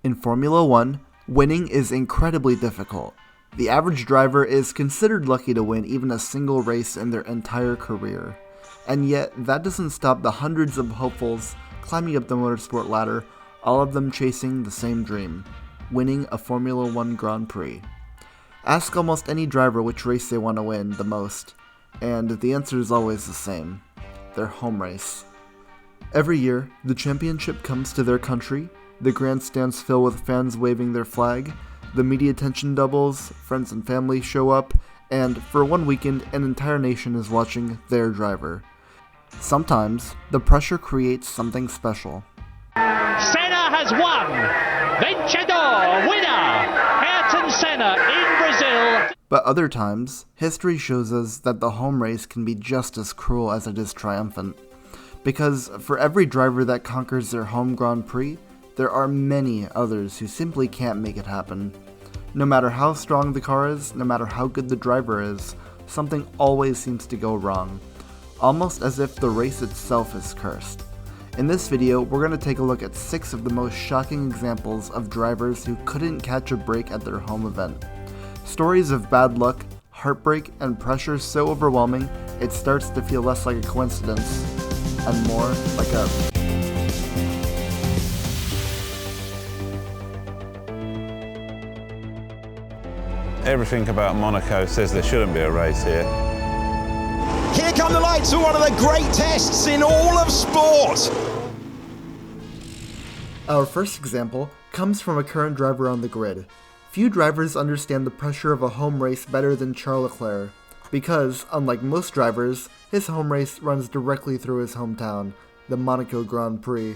In Formula 1, winning is incredibly difficult. The average driver is considered lucky to win even a single race in their entire career. And yet, that doesn't stop the hundreds of hopefuls climbing up the motorsport ladder, all of them chasing the same dream: winning a Formula 1 Grand Prix. Ask almost any driver which race they want to win the most, and the answer is always the same: their home race. Every year, the championship comes to their country, the grandstands fill with fans waving their flag, the media attention doubles, friends and family show up, and for one weekend, an entire nation is watching their driver. Sometimes, the pressure creates something special. Senna has won! Vencedor! Winner! Ayrton Senna in Brazil! But other times, history shows us that the home race can be just as cruel as it is triumphant. Because for every driver that conquers their home Grand Prix, there are many others who simply can't make it happen. No matter how strong the car is, no matter how good the driver is, something always seems to go wrong. Almost as if the race itself is cursed. In this video, we're going to take a look at 6 of the most shocking examples of drivers who couldn't catch a break at their home event. Stories of bad luck, heartbreak, and pressure so overwhelming, it starts to feel less like a coincidence, and more like a... Everything about Monaco says there shouldn't be a race here. Here come the lights of one of the great tests in all of sport! Our first example comes from a current driver on the grid. Few drivers understand the pressure of a home race better than Charles Leclerc, because, unlike most drivers, his home race runs directly through his hometown, the Monaco Grand Prix.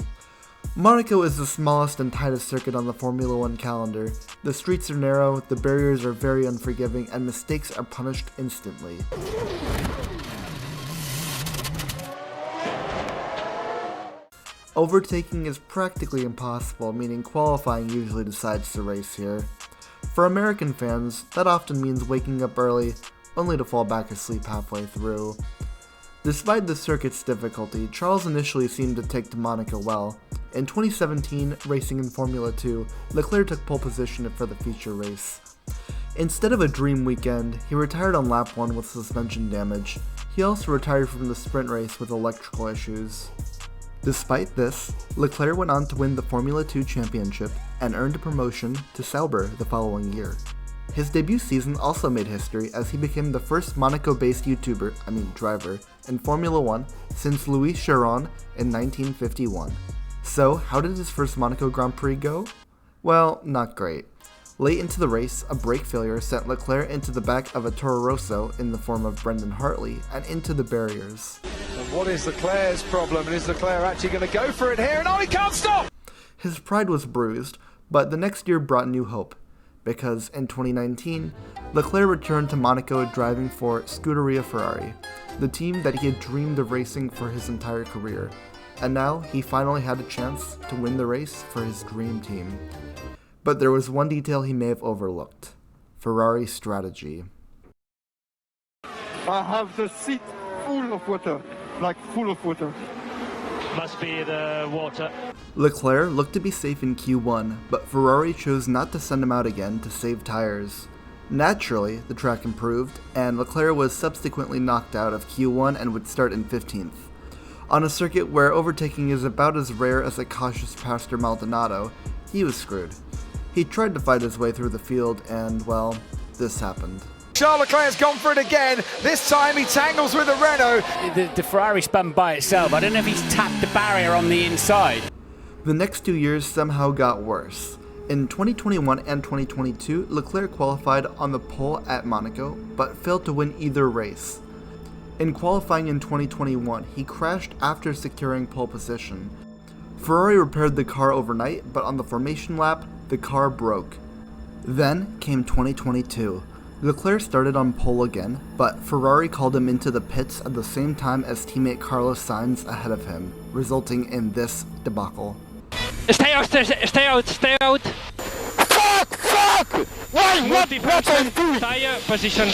Monaco is the smallest and tightest circuit on the Formula 1 calendar. The streets are narrow, the barriers are very unforgiving, and mistakes are punished instantly. Overtaking is practically impossible, meaning qualifying usually decides the race here. For American fans, that often means waking up early, only to fall back asleep halfway through. Despite the circuit's difficulty, Charles initially seemed to take to Monaco well. In 2017, racing in Formula 2, Leclerc took pole position for the feature race. Instead of a dream weekend, he retired on lap 1 with suspension damage. He also retired from the sprint race with electrical issues. Despite this, Leclerc went on to win the Formula 2 championship and earned a promotion to Sauber the following year. His debut season also made history as he became the first Monaco-based driver in Formula 1 since Louis Chiron in 1951. So, how did his first Monaco Grand Prix go? Well, not great. Late into the race, a brake failure sent Leclerc into the back of a Toro Rosso in the form of Brendan Hartley and into the barriers. What is Leclerc's problem? And is Leclerc actually going to go for it here? And he can't stop! His pride was bruised, but the next year brought new hope, because in 2019, Leclerc returned to Monaco driving for Scuderia Ferrari, the team that he had dreamed of racing for his entire career, and now he finally had a chance to win the race for his dream team. But there was one detail he may have overlooked: Ferrari's strategy. I have the seat full of water, like full of water. Must be the water. Leclerc looked to be safe in Q1, but Ferrari chose not to send him out again to save tires. Naturally, the track improved, and Leclerc was subsequently knocked out of Q1 and would start in 15th. On a circuit where overtaking is about as rare as a cautious Pastor Maldonado, he was screwed. He tried to fight his way through the field, and, well, this happened. Charles Leclerc's gone for it again. This time he tangles with the Renault. The Ferrari spun by itself. I don't know if he's tapped the barrier on the inside. The next 2 years somehow got worse. In 2021 and 2022, Leclerc qualified on the pole at Monaco, but failed to win either race. In qualifying in 2021, he crashed after securing pole position. Ferrari repaired the car overnight, but on the formation lap, the car broke. Then came 2022. Leclerc started on pole again, but Ferrari called him into the pits at the same time as teammate Carlos Sainz ahead of him, resulting in this debacle. Stay out! Fuck! Why? Multifunction tire, position 5.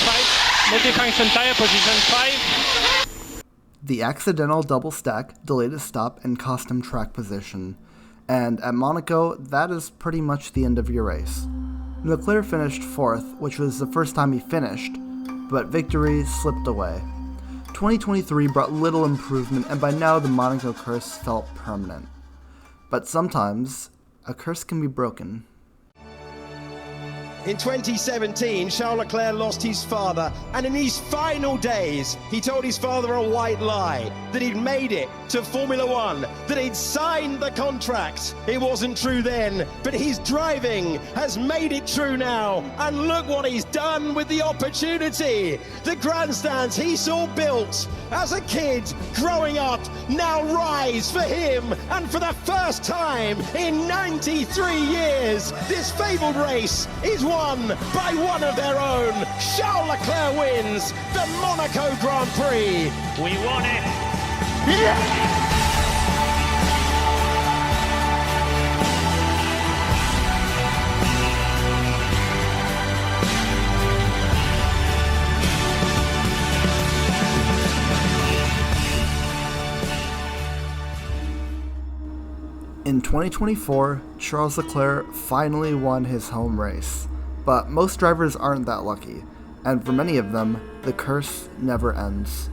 Multifunction tire, position 5. The accidental double stack delayed his stop and cost him track position. And at Monaco, that is pretty much the end of your race. Leclerc finished 4th, which was the first time he finished, but victory slipped away. 2023 brought little improvement, and by now the Monaco curse felt permanent. But sometimes, a curse can be broken. In 2017, Charles Leclerc lost his father, and in his final days, he told his father a white lie, that he'd made it to Formula One, that he'd signed the contract. It wasn't true then, but his driving has made it true now, and look what he's done with the opportunity. The grandstands he saw built as a kid growing up now rise for him, and for the first time in 93 years, this fabled race is won by one of their own. Charles Leclerc wins the Monaco Grand Prix. We won it. In 2024, Charles Leclerc finally won his home race, but most drivers aren't that lucky, and for many of them, the curse never ends.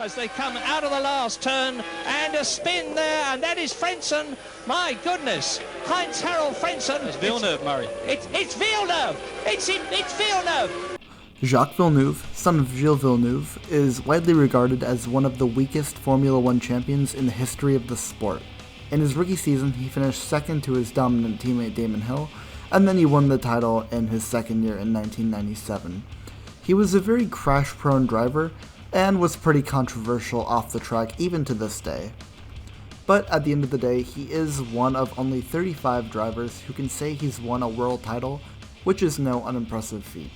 As they come out of the last turn, and a spin there, and that is Frentzen. My goodness, Heinz-Harald Frentzen. It's Villeneuve, Murray. It's Villeneuve. It's Villeneuve. Jacques Villeneuve, son of Gilles Villeneuve, is widely regarded as one of the weakest Formula One champions in the history of the sport. In his rookie season, he finished second to his dominant teammate Damon Hill, and then he won the title in his second year in 1997. He was a very crash-prone driver, and was pretty controversial off the track even to this day. But at the end of the day, he is one of only 35 drivers who can say he's won a world title, which is no unimpressive feat.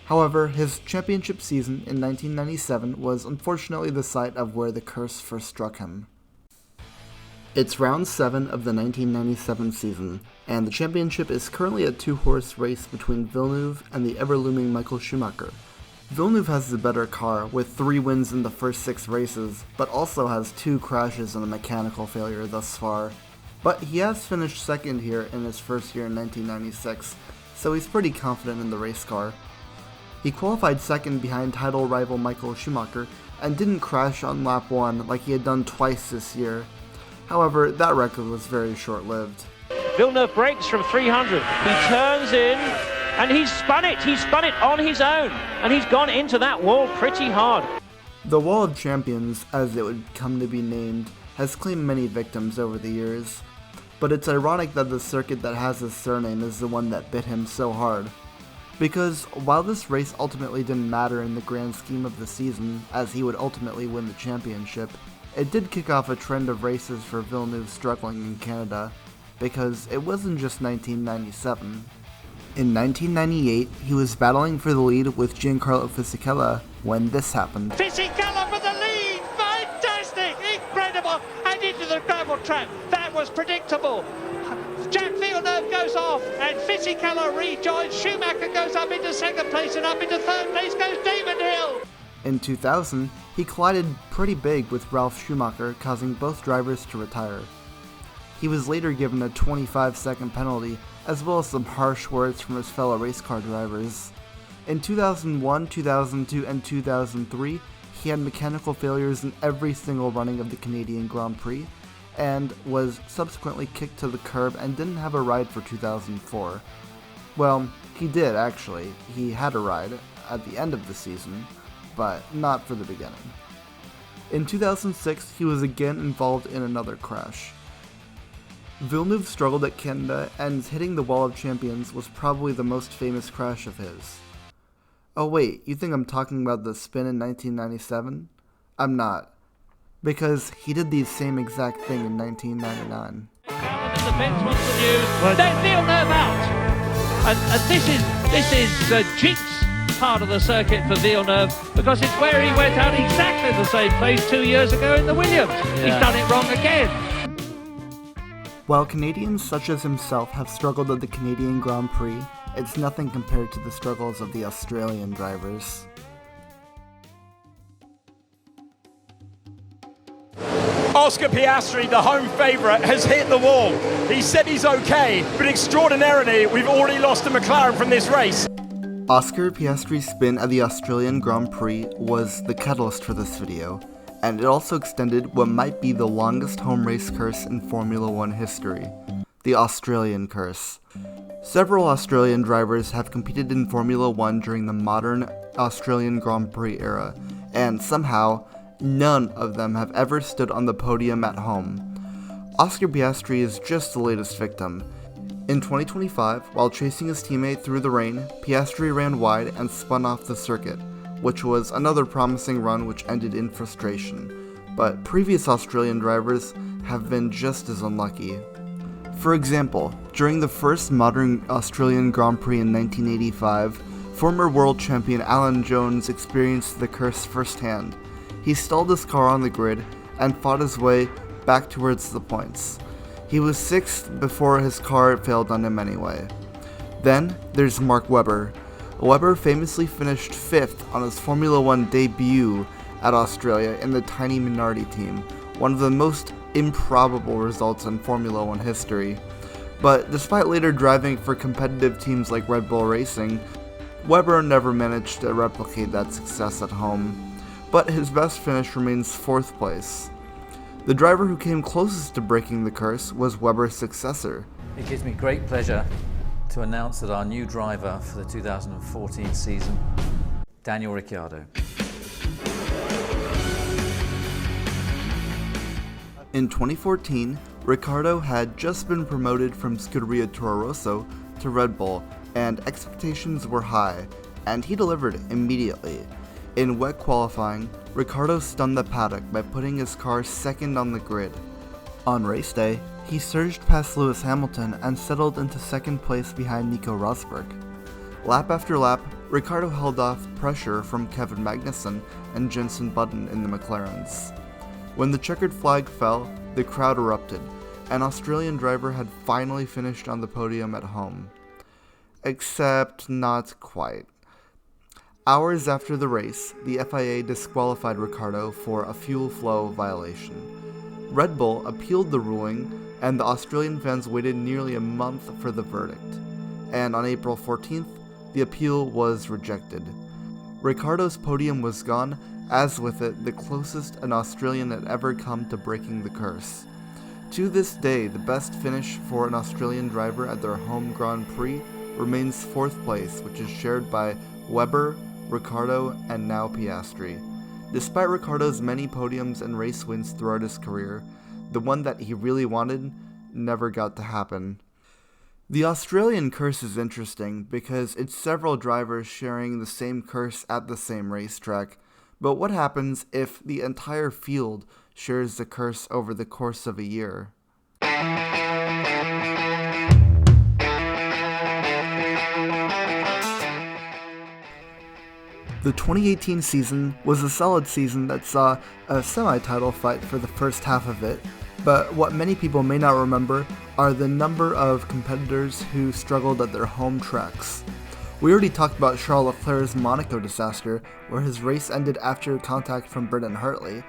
However, his championship season in 1997 was unfortunately the site of where the curse first struck him. It's round 7 of the 1997 season, and the championship is currently a two-horse race between Villeneuve and the ever-looming Michael Schumacher. Villeneuve has the better car, with 3 wins in the first 6 races, but also has 2 crashes and a mechanical failure thus far. But he has finished second here in his first year in 1996, so he's pretty confident in the race car. He qualified second behind title rival Michael Schumacher, and didn't crash on lap 1 like he had done twice this year. However, that record was very short-lived. Villeneuve breaks from 300. He turns in, and he's spun it. He spun it on his own, and he's gone into that wall pretty hard. The Wall of Champions, as it would come to be named, has claimed many victims over the years. But it's ironic that the circuit that has his surname is the one that bit him so hard. Because while this race ultimately didn't matter in the grand scheme of the season, as he would ultimately win the championship, it did kick off a trend of races for Villeneuve struggling in Canada, because it wasn't just 1997. In 1998, he was battling for the lead with Giancarlo Fisichella when this happened. Fisichella for the lead. Fantastic, incredible, and into the gravel trap. That was predictable. Jack Villeneuve goes off, and Fisichella rejoins. Schumacher goes up into second place, and up into third place goes Damon Hill. In 2000, he collided pretty big with Ralf Schumacher, causing both drivers to retire. He was later given a 25-second penalty, as well as some harsh words from his fellow race car drivers. In 2001, 2002, and 2003, he had mechanical failures in every single running of the Canadian Grand Prix, and was subsequently kicked to the curb and didn't have a ride for 2004. Well, he did actually. He had a ride at the end of the season, but not for the beginning. In 2006, he was again involved in another crash. Villeneuve struggled at Canada, and hitting the Wall of Champions was probably the most famous crash of his. Oh wait, you think I'm talking about the spin in 1997? I'm not. Because he did the same exact thing in 1999. The bench wants the news. Then Villeneuve out. And this is the jinx part of the circuit for Villeneuve, because it's where he went out exactly the same place 2 years ago in the Williams. Yeah. He's done it wrong again. While Canadians such as himself have struggled at the Canadian Grand Prix, it's nothing compared to the struggles of the Australian drivers. Oscar Piastri, the home favourite, has hit the wall. He said he's okay, but extraordinarily, we've already lost a McLaren from this race. Oscar Piastri's spin at the Australian Grand Prix was the catalyst for this video, and it also extended what might be the longest home race curse in Formula 1 history, the Australian curse. Several Australian drivers have competed in Formula 1 during the modern Australian Grand Prix era, and somehow, none of them have ever stood on the podium at home. Oscar Piastri is just the latest victim. In 2025, while chasing his teammate through the rain, Piastri ran wide and spun off the circuit, which was another promising run which ended in frustration. But previous Australian drivers have been just as unlucky. For example, during the first modern Australian Grand Prix in 1985, former world champion Alan Jones experienced the curse firsthand. He stalled his car on the grid and fought his way back towards the points. He was 6th before his car failed on him anyway. Then there's Mark Webber. Webber famously finished 5th on his Formula 1 debut at Australia in the tiny Minardi team, one of the most improbable results in Formula 1 history. But despite later driving for competitive teams like Red Bull Racing, Webber never managed to replicate that success at home, but his best finish remains 4th place. The driver who came closest to breaking the curse was Webber's successor. It gives me great pleasure to announce that our new driver for the 2014 season, Daniel Ricciardo. In 2014, Ricciardo had just been promoted from Scuderia Toro Rosso to Red Bull, and expectations were high, and he delivered immediately. In wet qualifying, Ricciardo stunned the paddock by putting his car second on the grid. On race day, he surged past Lewis Hamilton and settled into second place behind Nico Rosberg. Lap after lap, Ricciardo held off pressure from Kevin Magnussen and Jenson Button in the McLarens. When the checkered flag fell, the crowd erupted. An Australian driver had finally finished on the podium at home. Except not quite. Hours after the race, the FIA disqualified Ricciardo for a fuel flow violation. Red Bull appealed the ruling, and the Australian fans waited nearly a month for the verdict. And on April 14th, the appeal was rejected. Ricciardo's podium was gone, as with it, the closest an Australian had ever come to breaking the curse. To this day, the best finish for an Australian driver at their home Grand Prix remains 4th place, which is shared by Webber, Ricciardo, and now Piastri. Despite Ricciardo's many podiums and race wins throughout his career, the one that he really wanted never got to happen. The Australian curse is interesting because it's several drivers sharing the same curse at the same racetrack, but what happens if the entire field shares the curse over the course of a year? The 2018 season was a solid season that saw a semi-title fight for the first half of it, but what many people may not remember are the number of competitors who struggled at their home tracks. We already talked about Charles Leclerc's Monaco disaster, where his race ended after contact from Brendan Hartley.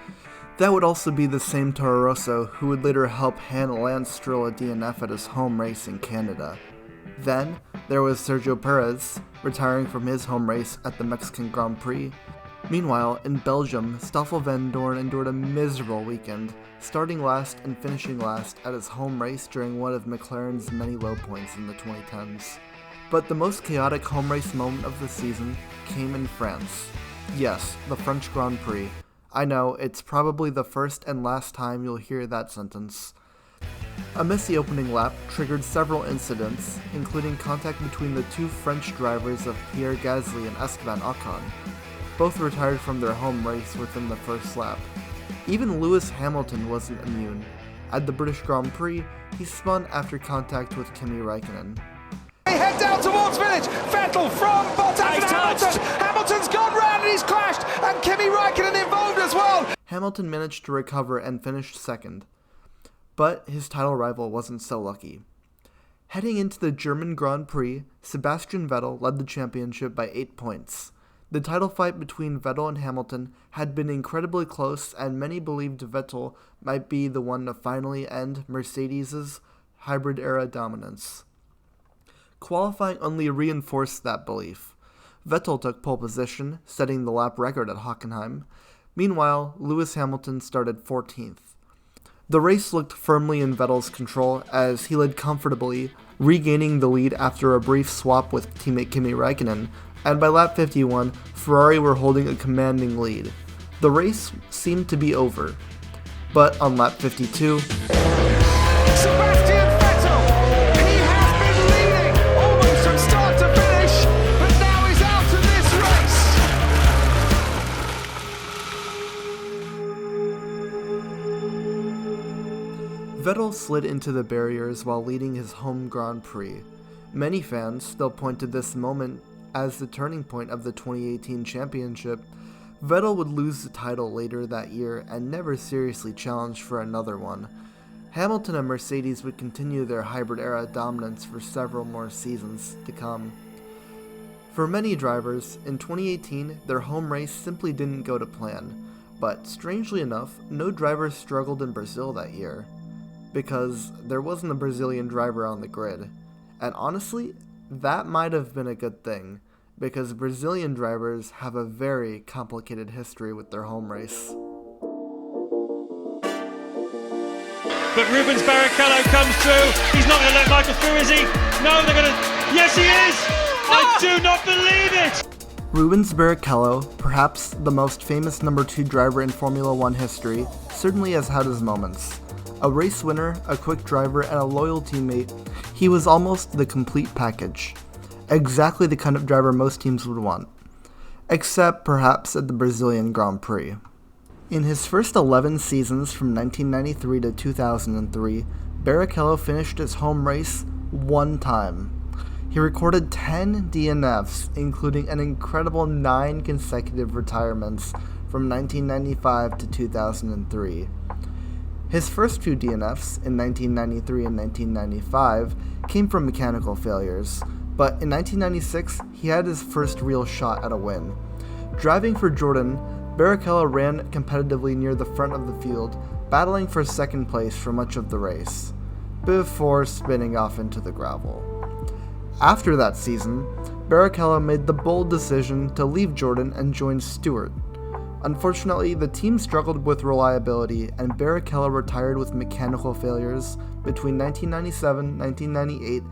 That would also be the same Toro Rosso who would later help hand Lance Stroll a DNF at his home race in Canada. Then, there was Sergio Perez, retiring from his home race at the Mexican Grand Prix. Meanwhile, in Belgium, Stoffel Van Dorn endured a miserable weekend, starting last and finishing last at his home race during one of McLaren's many low points in the 2010s. But the most chaotic home race moment of the season came in France. Yes, the French Grand Prix. I know, it's probably the first and last time you'll hear that sentence. A messy opening lap triggered several incidents, including contact between the two French drivers of Pierre Gasly and Esteban Ocon. Both retired from their home race within the first lap. Even Lewis Hamilton wasn't immune. At the British Grand Prix, he spun after contact with Kimi Räikkönen. They head down towards Village. Vettel from Bottas and Hamilton. Hamilton's gone round and he's clashed, and Kimi Räikkönen involved as well. Hamilton managed to recover and finished second. But his title rival wasn't so lucky. Heading into the German Grand Prix, Sebastian Vettel led the championship by 8 points. The title fight between Vettel and Hamilton had been incredibly close, and many believed Vettel might be the one to finally end Mercedes' hybrid-era dominance. Qualifying only reinforced that belief. Vettel took pole position, setting the lap record at Hockenheim. Meanwhile, Lewis Hamilton started 14th. The race looked firmly in Vettel's control as he led comfortably, regaining the lead after a brief swap with teammate Kimi Räikkönen, and by lap 51, Ferrari were holding a commanding lead. The race seemed to be over. But on lap 52, Sebastian Vettel, he has been leading almost from start to finish, but now he's out of this race. Vettel slid into the barriers while leading his home Grand Prix. Many fans still point to this moment as the turning point of the 2018 championship. Vettel would lose the title later that year and never seriously challenge for another one. Hamilton and Mercedes would continue their hybrid-era dominance for several more seasons to come. For many drivers, in 2018, their home race simply didn't go to plan, but strangely enough, no driver struggled in Brazil that year, because there wasn't a Brazilian driver on the grid. And honestly, that might have been a good thing, because Brazilian drivers have a very complicated history with their home race. But Rubens Barrichello comes through. He's not going to let Michael through, is he? No, they're going to... Yes, he is! I do not believe it! Rubens Barrichello, perhaps the most famous number 2 driver in Formula 1 history, certainly has had his moments. A race winner, a quick driver, and a loyal teammate, he was almost the complete package. Exactly the kind of driver most teams would want. Except perhaps at the Brazilian Grand Prix. In his first 11 seasons from 1993 to 2003, Barrichello finished his home race 1 time. He recorded 10 DNFs, including an incredible 9 consecutive retirements from 1995 to 2003. His first few DNFs, in 1993 and 1995, came from mechanical failures, but in 1996, he had his first real shot at a win. Driving for Jordan, Barrichello ran competitively near the front of the field, battling for second place for much of the race, before spinning off into the gravel. After that season, Barrichello made the bold decision to leave Jordan and join Stewart. Unfortunately, the team struggled with reliability, and Barrichello retired with mechanical failures between 1997, 1998,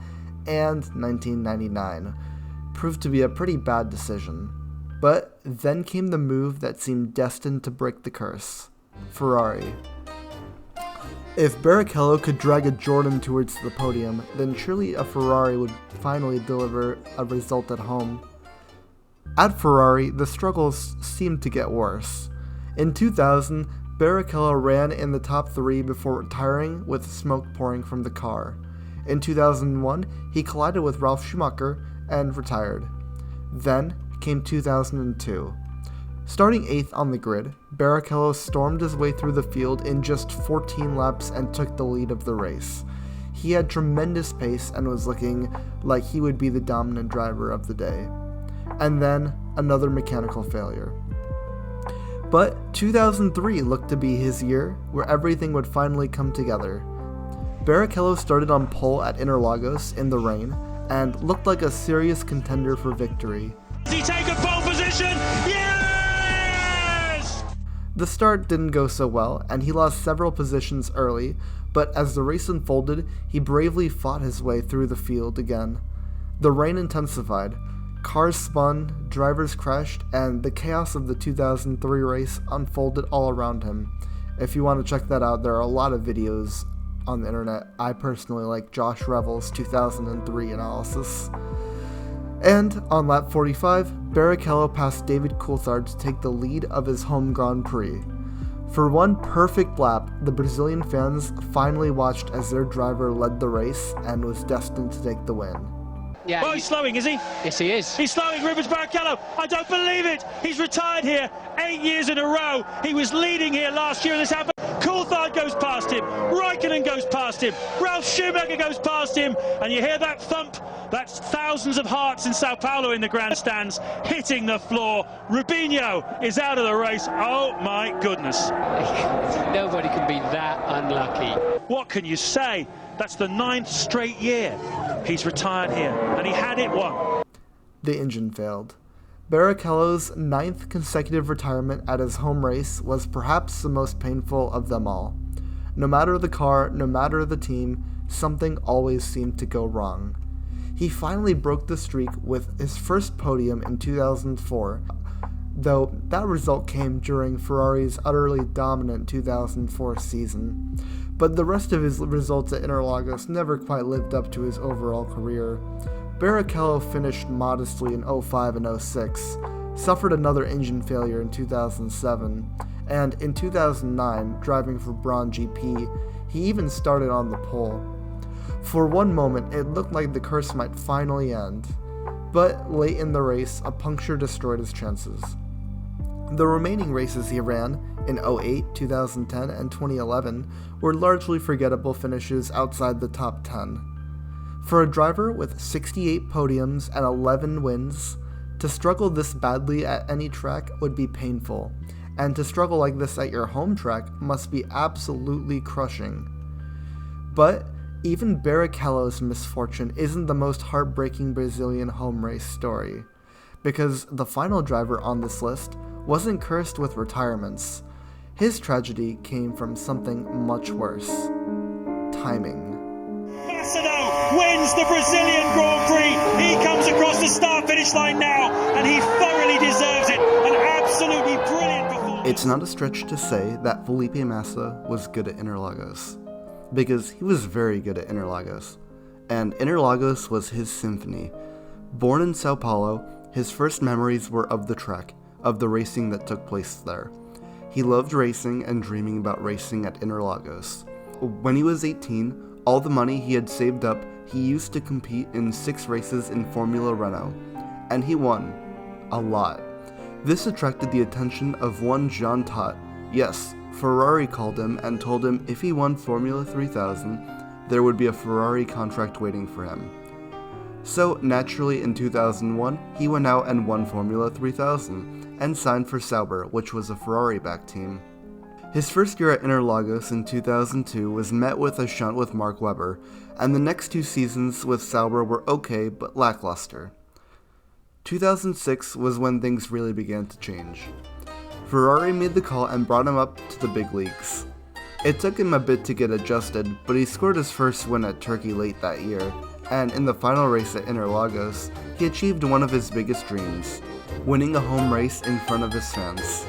and 1999. Proved to be a pretty bad decision. But then came the move that seemed destined to break the curse: Ferrari. If Barrichello could drag a Jordan towards the podium, then surely a Ferrari would finally deliver a result at home. At Ferrari, the struggles seemed to get worse. In 2000, Barrichello ran in the top 3 before retiring with smoke pouring from the car. In 2001, he collided with Ralf Schumacher and retired. Then came 2002. Starting 8th on the grid, Barrichello stormed his way through the field in just 14 laps and took the lead of the race. He had tremendous pace and was looking like he would be the dominant driver of the day. And then another mechanical failure. But 2003 looked to be his year, where everything would finally come together. Barrichello started on pole at Interlagos in the rain, and looked like a serious contender for victory. Does he take a pole position? Yes! The start didn't go so well, and he lost several positions early, but as the race unfolded, he bravely fought his way through the field again. The rain intensified. Cars spun, drivers crashed, and the chaos of the 2003 race unfolded all around him. If you want to check that out, there are a lot of videos on the internet. I personally like Josh Revel's 2003 analysis. And on lap 45, Barrichello passed David Coulthard to take the lead of his home Grand Prix. For one perfect lap, the Brazilian fans finally watched as their driver led the race and was destined to take the win. Yeah, oh, he's slowing, is he? Yes, he is. He's slowing, Rubens Barrichello. I don't believe it. He's retired here 8 years in a row. He was leading here last year and this happened. Coulthard goes past him. Räikkönen goes past him. Ralf Schumacher goes past him. And you hear that thump That's thousands of hearts in Sao Paulo in the grandstands hitting the floor. Rubinho is out of the race. Oh my goodness. Nobody can be that unlucky. What can you say? That's the 9th straight year he's retired here, and he had it won. The engine failed. Barrichello's 9th consecutive retirement at his home race was perhaps the most painful of them all. No matter the car, no matter the team, something always seemed to go wrong. He finally broke the streak with his first podium in 2004, though that result came during Ferrari's utterly dominant 2004 season. But the rest of his results at Interlagos never quite lived up to his overall career. Barrichello finished modestly in 05 and 06, suffered another engine failure in 2007, and in 2009, driving for Braun GP, he even started on the pole. For one moment, it looked like the curse might finally end, but late in the race, a puncture destroyed his chances. The remaining races he ran, in 08, 2010, and 2011, were largely forgettable finishes outside the top 10. For a driver with 68 podiums and 11 wins, to struggle this badly at any track would be painful, and to struggle like this at your home track must be absolutely crushing. But even Barrichello's misfortune isn't the most heartbreaking Brazilian home race story, because the final driver on this list wasn't cursed with retirements. His tragedy came from something much worse: timing. Massa wins the Brazilian Grand Prix. He comes across the start-finish line now, and he thoroughly deserves it. An absolutely brilliant performance. It's not a stretch to say that Felipe Massa was good at Interlagos, because he was very good at Interlagos, and Interlagos was his symphony. Born in Sao Paulo, his first memories were of the track, of the racing that took place there. He loved racing and dreaming about racing at Interlagos. When he was 18, all the money he had saved up he used to compete in 6 races in Formula Renault, and he won. A lot. This attracted the attention of one Jean Tott. Yes, Ferrari called him and told him if he won Formula 3000, there would be a Ferrari contract waiting for him. So naturally in 2001, he went out and won Formula 3000, and signed for Sauber, which was a Ferrari-backed team. His first year at Interlagos in 2002 was met with a shunt with Mark Webber, and the next 2 seasons with Sauber were okay but lackluster. 2006 was when things really began to change. Ferrari made the call and brought him up to the big leagues. It took him a bit to get adjusted, but he scored his first win at Turkey late that year, and in the final race at Interlagos, he achieved one of his biggest dreams: winning a home race in front of his fans.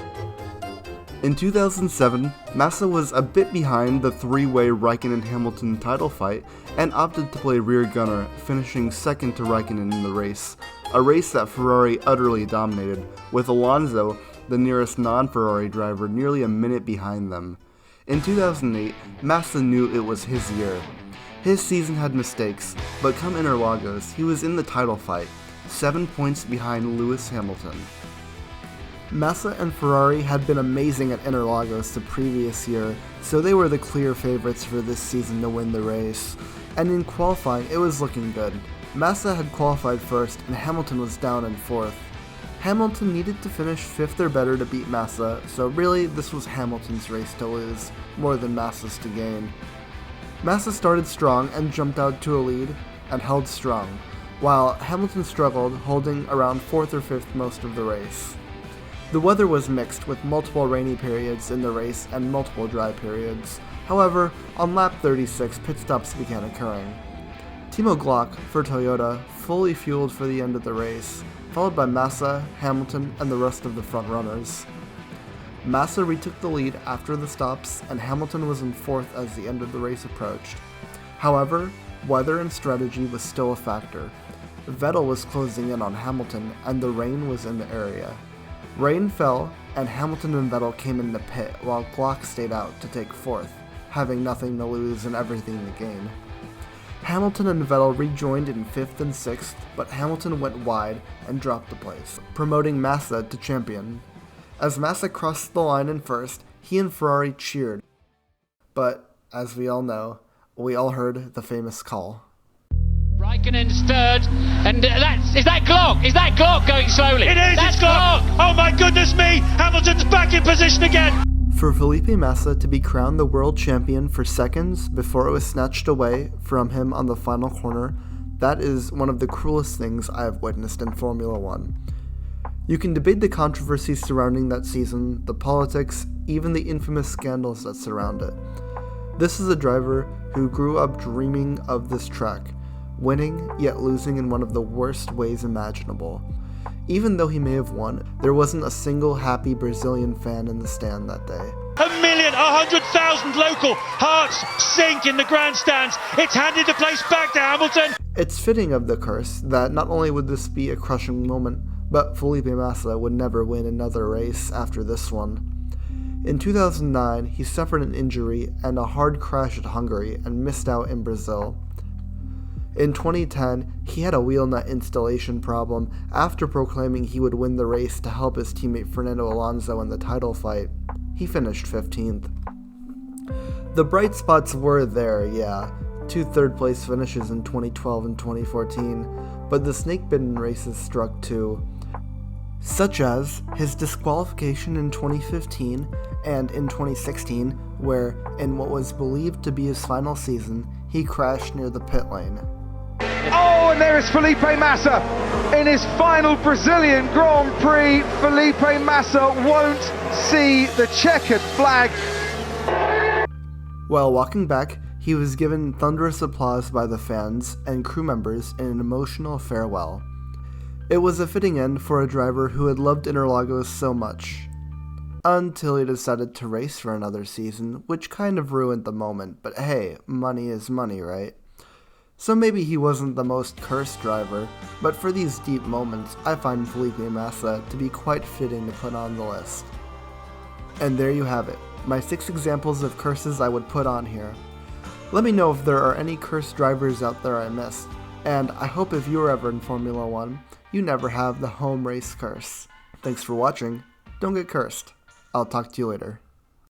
In 2007, Massa was a bit behind the 3-way Raikkonen-Hamilton title fight and opted to play rear gunner, finishing second to Raikkonen in the race, a race that Ferrari utterly dominated, with Alonso, the nearest non-Ferrari driver, nearly a minute behind them. In 2008, Massa knew it was his year. His season had mistakes, but come Interlagos, he was in the title fight, 7 points behind Lewis Hamilton. Massa and Ferrari had been amazing at Interlagos the previous year, so they were the clear favorites for this season to win the race. And in qualifying, it was looking good. Massa had qualified first, and Hamilton was down in 4th. Hamilton needed to finish 5th or better to beat Massa, so really this was Hamilton's race to lose, more than Massa's to gain. Massa started strong and jumped out to a lead, and held strong, while Hamilton struggled, holding around 4th or 5th most of the race. The weather was mixed, with multiple rainy periods in the race and multiple dry periods. However, on lap 36, pit stops began occurring. Timo Glock, for Toyota, fully fueled for the end of the race, followed by Massa, Hamilton, and the rest of the front runners. Massa retook the lead after the stops, and Hamilton was in 4th as the end of the race approached. However, weather and strategy was still a factor. Vettel was closing in on Hamilton, and the rain was in the area. Rain fell, and Hamilton and Vettel came in the pit while Glock stayed out to take 4th, having nothing to lose and everything to gain. Hamilton and Vettel rejoined in 5th and 6th, but Hamilton went wide and dropped a place, promoting Massa to champion. As Massa crossed the line in 1st, he and Ferrari cheered. But, as we all know, we all heard the famous call. Raikkonen's third, and is that Glock? Is that Glock going slowly? It is, That's it's Glock! Oh my goodness me! Hamilton's back in position again! For Felipe Massa to be crowned the world champion for seconds before it was snatched away from him on the final corner, that is one of the cruelest things I have witnessed in Formula One. You can debate the controversies surrounding that season, the politics, even the infamous scandals that surround it. This is a driver who grew up dreaming of this track, winning yet losing in one of the worst ways imaginable. Even though he may have won, there wasn't a single happy Brazilian fan in the stand that day. 100,000 local hearts sink in the grandstands. It's handed the place back to Hamilton. It's fitting of the curse that not only would this be a crushing moment, but Felipe Massa would never win another race after this one. In 2009, he suffered an injury and a hard crash at Hungary and missed out in Brazil. In 2010, he had a wheel nut installation problem after proclaiming he would win the race to help his teammate Fernando Alonso in the title fight. He finished 15th. The bright spots were there, yeah, 2 third-place finishes in 2012 and 2014, but the snake-bitten races struck too, such as his disqualification in 2015 and in 2016, where, in what was believed to be his final season, he crashed near the pit lane. Oh, and there is Felipe Massa in his final Brazilian Grand Prix. Felipe Massa won't see the checkered flag. While walking back, he was given thunderous applause by the fans and crew members in an emotional farewell. It was a fitting end for a driver who had loved Interlagos so much. Until he decided to race for another season, which kind of ruined the moment, but hey, money is money, right? So maybe he wasn't the most cursed driver, but for these deep moments, I find Felipe Massa to be quite fitting to put on the list. And there you have it, my 6 examples of curses I would put on here. Let me know if there are any cursed drivers out there I missed, and I hope if you're ever in Formula One, you never have the home race curse. Thanks for watching, don't get cursed. I'll talk to you later.